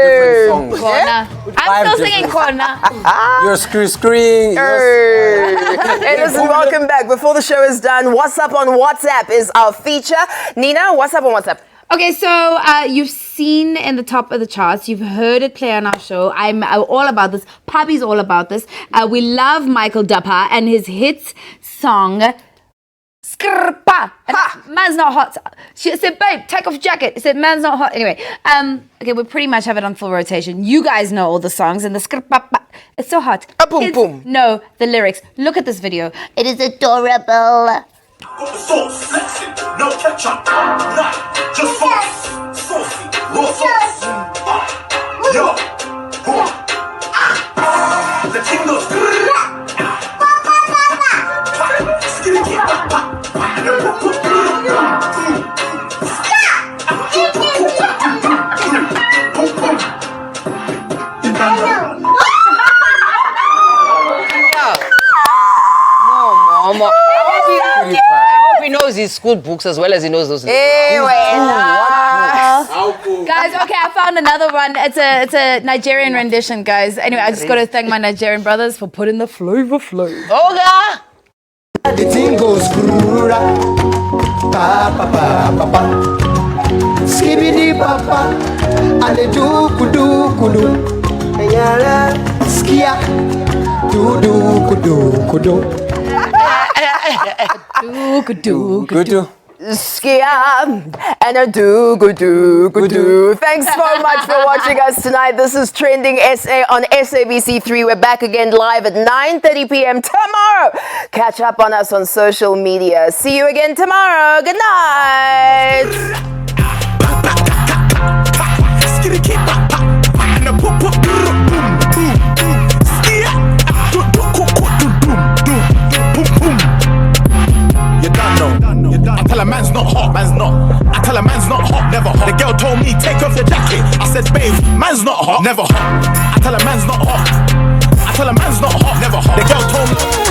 S2: different songs.
S3: Corner. I'm still singing corner.
S2: You're screwing.
S1: Hey, listen, welcome back. Before the show is done, What's Up on WhatsApp is our feature. Nina, what's up on WhatsApp?
S3: Okay, so you've seen in the top of the charts, you've heard it play on our show. I'm all about this. Pabi's all about this. We love Michael Dappa and his hit song, Skrpa. Man's not hot. She said, babe, take off your jacket. He said, man's not hot. Anyway, okay, we pretty much have it on full rotation. You guys know all the songs and the Skrpa. It's so hot.
S1: Boom, boom.
S3: No, the lyrics. Look at this video. It is adorable.
S12: The sauce, flexing, no ketchup, nah, just sauce, saucy, raw sauce, yo, the king goes, skinny kid, and then
S4: I hope he knows his school books as well as he knows those.
S1: Anyway,
S3: guys, okay, I found another one. It's a Nigerian rendition, guys. Anyway, I just got to thank my Nigerian brothers for putting the flavor.
S4: Oga!
S6: The thing goes pa pa pa pa pa, skibidi pa pa, and the do kudu, yara skia, do kudu.
S2: Good.
S1: Skia and a do. Thanks so much for watching us tonight. This is Trending SA on SABC3. We're back again live at 9:30 p.m. tomorrow. Catch up on us on social media. See you again tomorrow. Good night.
S12: I tell a man's not hot, man's not. I tell a man's not hot, never hot. The girl told me, take off your jacket. I said, babe, man's not hot, never hot. I tell a man's not hot. I tell a man's not hot, never hot. The girl told me.